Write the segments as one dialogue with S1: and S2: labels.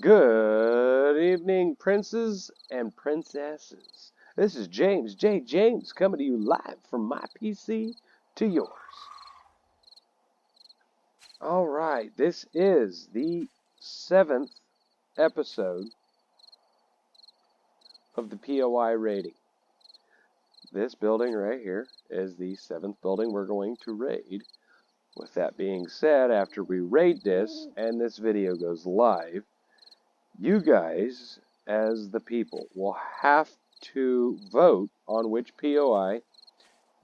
S1: Good evening, princes and princesses. This is James J. James coming to you live from my PC to yours. All right, this is the 7th episode of the POI raiding. This building right here is the 7th building we're going to raid. With that being said, after we raid this and this video goes live, you guys, as the people, will have to vote on which POI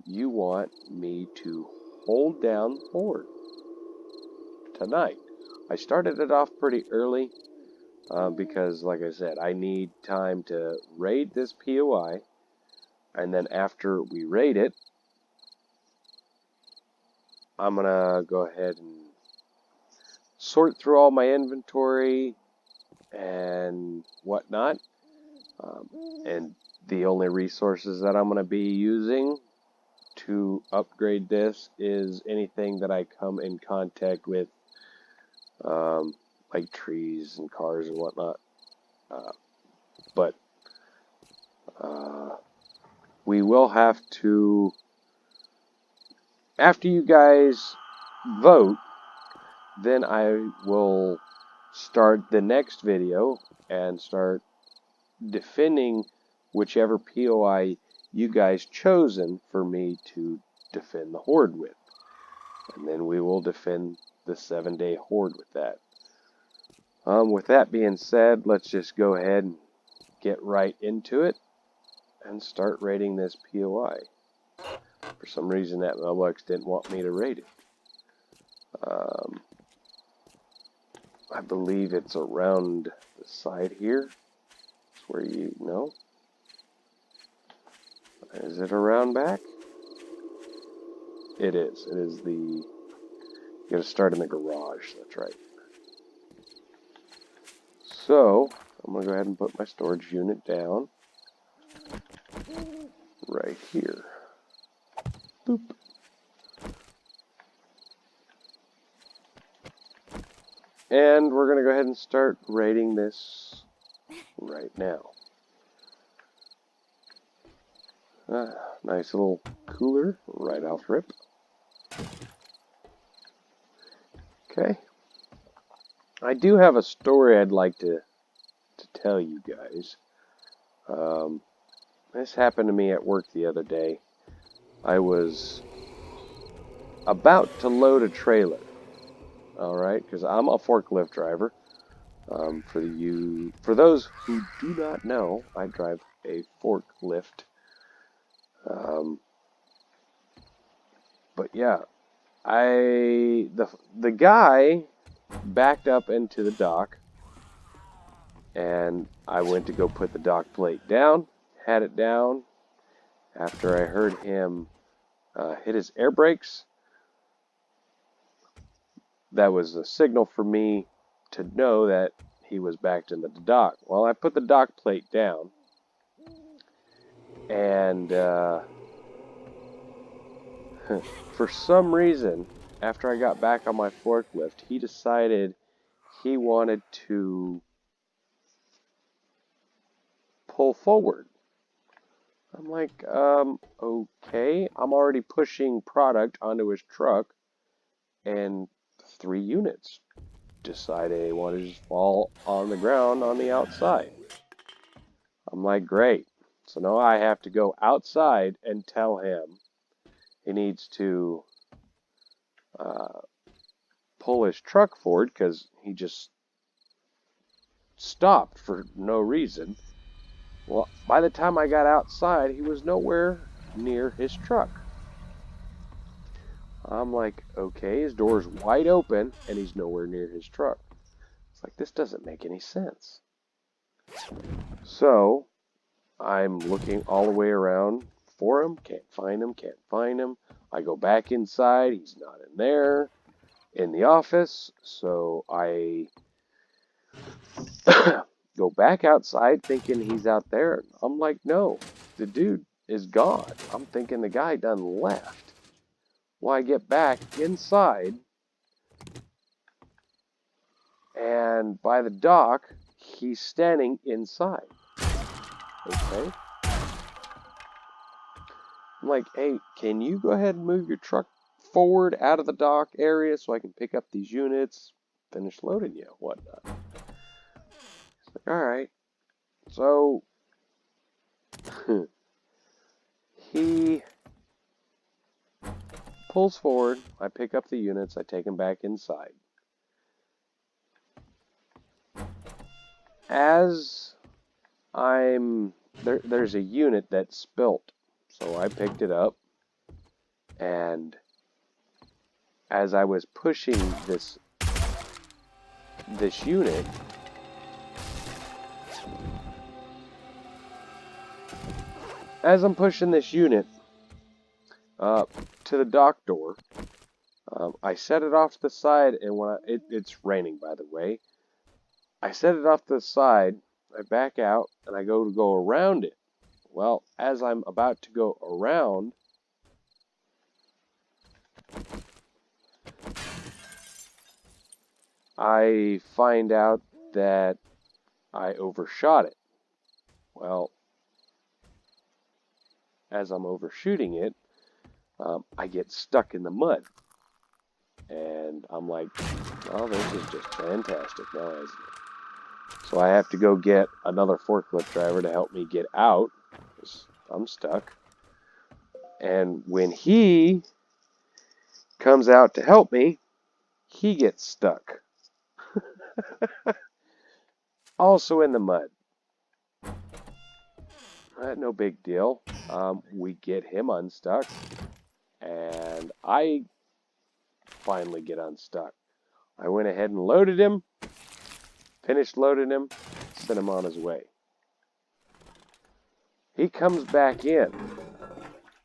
S1: you want me to hold down for tonight. I started it off pretty early because, like I said, I need time to raid this POI, and then after we raid it, I'm going to go ahead and sort through all my inventory and whatnot. And the only resources that I'm going to be using to upgrade this is anything that I come in contact with, like trees and cars and whatnot. But we will have to, after you guys vote, then I will start the next video and start defending whichever POI you guys chosen for me to defend the horde with. And then we will defend the 7-day horde with that. With that being said, let's just go ahead and get right into it and start raiding this POI. For some reason that mailbox didn't want me to raid it. I believe it's around the side here. That's where you know. Is it around back? It is. It is the... You gotta start in the garage. That's right. So, I'm gonna go ahead and put my storage unit down. Right here. Boop. And we're gonna go ahead and start raiding this right now. Nice little cooler right off rip. Okay. I do have a story I'd like to tell you guys. This happened to me at work the other day. I was about to load a trailer. Alright, because I'm a forklift driver. For those who do not know, I drive a forklift. But yeah, the guy backed up into the dock, and I went to go put the dock plate down, had it down. After I heard him hit his air brakes, that was a signal for me to know that he was backed into the dock. Well, I put the dock plate down, and for some reason, after I got back on my forklift, he decided he wanted to pull forward. I'm like, okay, I'm already pushing product onto his truck, and 3 units decided they wanted to just fall on the ground on the outside. I'm like, great. So now I have to go outside and tell him he needs to pull his truck forward because he just stopped for no reason. Well, by the time I got outside, he was nowhere near his truck. I'm like, okay, his door's wide open and he's nowhere near his truck. It's like, this doesn't make any sense. So, I'm looking all the way around for him, can't find him. I go back inside, he's not in there, in the office, so I go back outside thinking he's out there. I'm like, no, the dude is gone. I'm thinking the guy done left. Well, I get back inside, And by the dock, he's standing inside. Okay. I'm like, hey, can you go ahead and move your truck forward out of the dock area so I can pick up these units, finish loading you, whatnot. It's like, all right. So he pulls forward. I pick up the units. I take them back inside. As there's a unit that spilt, so I picked it up, and as I was pushing this unit, as I'm pushing this unit up to the dock door, I set it off to the side, and when it's raining, by the way, I set it off to the side. I back out, and I go to go around it. Well, as I'm about to go around, I find out that I overshot it. Well, as I'm overshooting it, I get stuck in the mud. And I'm like, oh, this is just fantastic now, isn't it? So I have to go get another forklift driver to help me get out, because I'm stuck. And when he comes out to help me, he gets stuck. Also in the mud. No big deal. We get him unstuck, and I finally get unstuck. I went ahead and loaded him, finished loading him, sent him on his way. He comes back in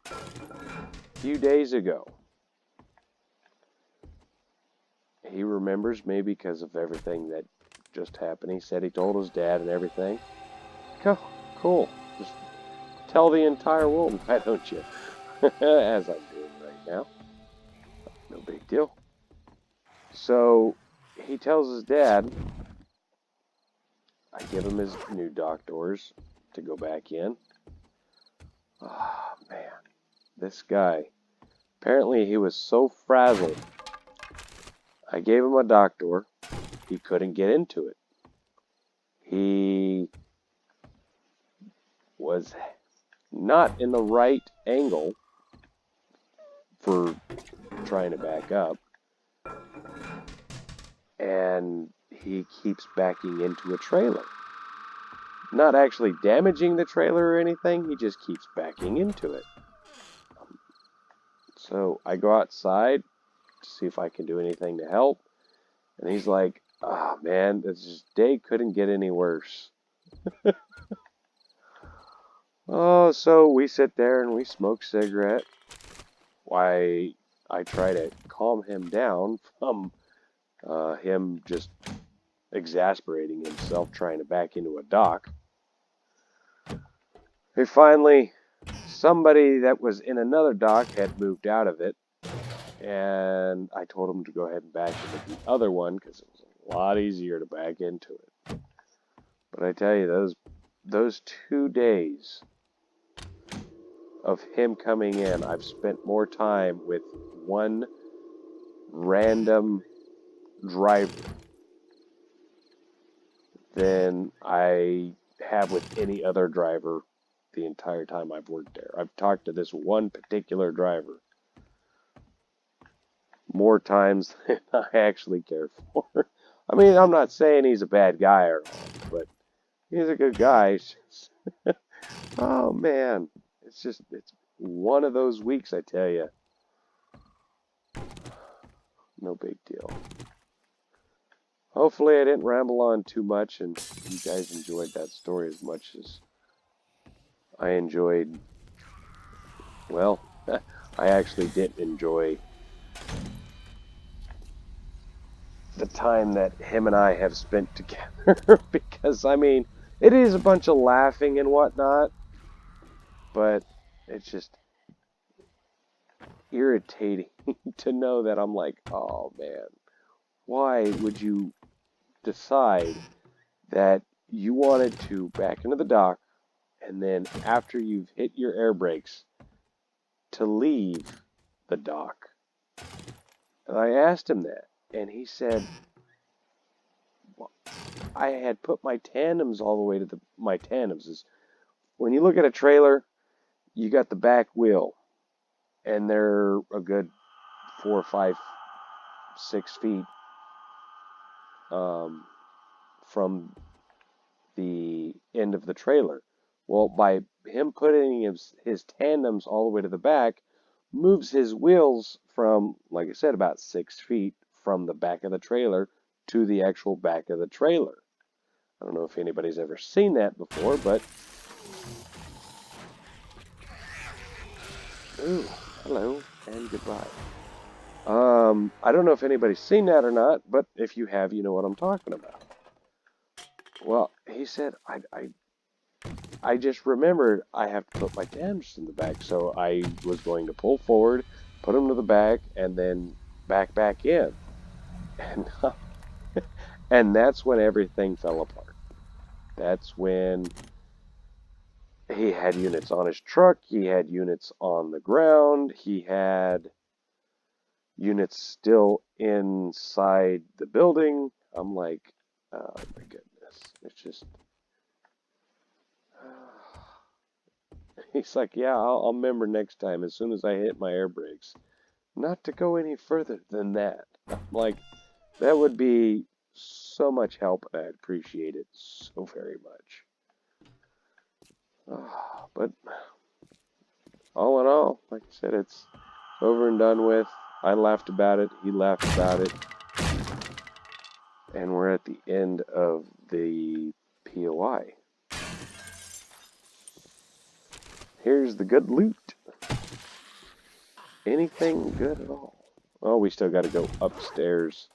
S1: a few days ago. He remembers me because of everything that just happened. He said he told his dad and everything. Cool. Just tell the entire world, why don't you? As I'm doing right now. No big deal. So he tells his dad, I give him his new dock doors to go back in. Oh, man. This guy. Apparently he was so frazzled. I gave him a dock door. He couldn't get into it. He was not in the right angle for trying to back up. And he keeps backing into a trailer. Not actually damaging the trailer or anything, he just keeps backing into it. So I go outside to see if I can do anything to help. And he's like, oh man, this day couldn't get any worse. Oh, so we sit there and we smoke a cigarette. Why I try to calm him down from him just exasperating himself trying to back into a dock. And finally, somebody that was in another dock had moved out of it, and I told him to go ahead and back into the other one because it was a lot easier to back into it. But I tell you, those 2 days of him coming in, I've spent more time with one random driver than I have with any other driver the entire time I've worked there. I've talked to this one particular driver more times than I actually care for. I mean, I'm not saying he's a bad guy or all, but he's a good guy. Oh man, it's one of those weeks, I tell you. No big deal. Hopefully I didn't ramble on too much and you guys enjoyed that story as much as I enjoyed. Well, I actually didn't enjoy the time that him and I have spent together because, I mean, it is a bunch of laughing and whatnot, but it's just irritating to know that I'm like, oh man, why would you decide that you wanted to back into the dock, and then after you've hit your air brakes, to leave the dock. And I asked him that, and he said, well, I had put my tandems all the way to my tandems. Is when you look at a trailer, you got the back wheel, and they're a good 4, 5, 6 feet from the end of the trailer. Well, by him putting his tandems all the way to the back, moves his wheels from, like I said, about 6 feet from the back of the trailer to the actual back of the trailer. I don't know if anybody's ever seen that before, but... Ooh, hello, and goodbye. I don't know if anybody's seen that or not, but if you have, you know what I'm talking about. Well, he said, I just remembered I have to put my tandems in the back, so I was going to pull forward, put them to the back, and then back in. And, and that's when everything fell apart. That's when he had units on his truck, he had units on the ground, he had units still inside the building. I'm like, oh my goodness, it's just... He's like, yeah, I'll remember next time as soon as I hit my air brakes not to go any further than that. I'm like, that would be so much help, and I'd appreciate it so very much. But all in all, like I said, it's over and done with. I laughed about it, he laughed about it, and we're at the end of the POI. Here's the good loot. Anything good at all? Oh, we still got to go upstairs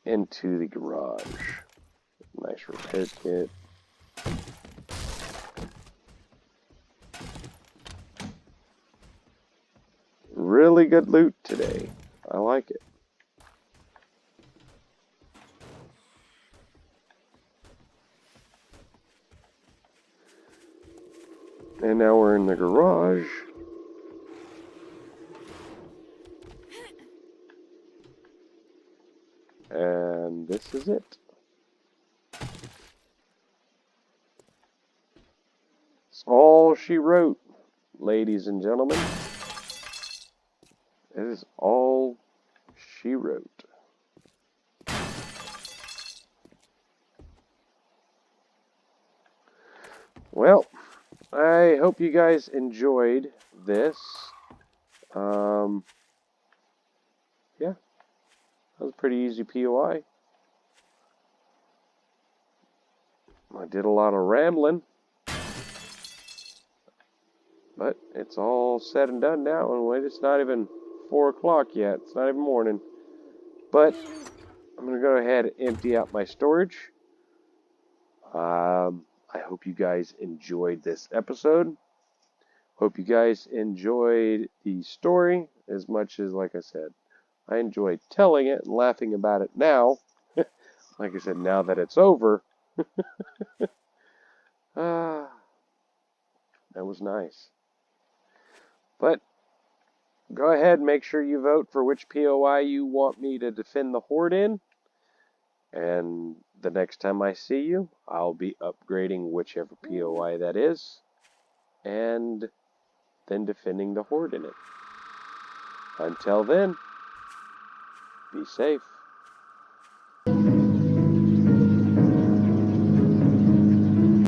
S1: into the garage. Nice repair kit. Really good loot today. I like it. And now we're in the garage. And this is it. It's all she wrote, ladies and gentlemen. It is all she wrote. Well, I hope you guys enjoyed this. Yeah, that was a pretty easy POI. I did a lot of rambling, but it's all said and done now, and it's not even 4 o'clock yet. It's not even morning. But I'm going to go ahead and empty out my storage. I hope you guys enjoyed this episode. Hope you guys enjoyed the story as much as, like I said, I enjoyed telling it and laughing about it now. Like I said, now that it's over. That was nice. But go ahead and make sure you vote for which POI you want me to defend the horde in. And the next time I see you, I'll be upgrading whichever POI that is. And then defending the horde in it. Until then, be safe.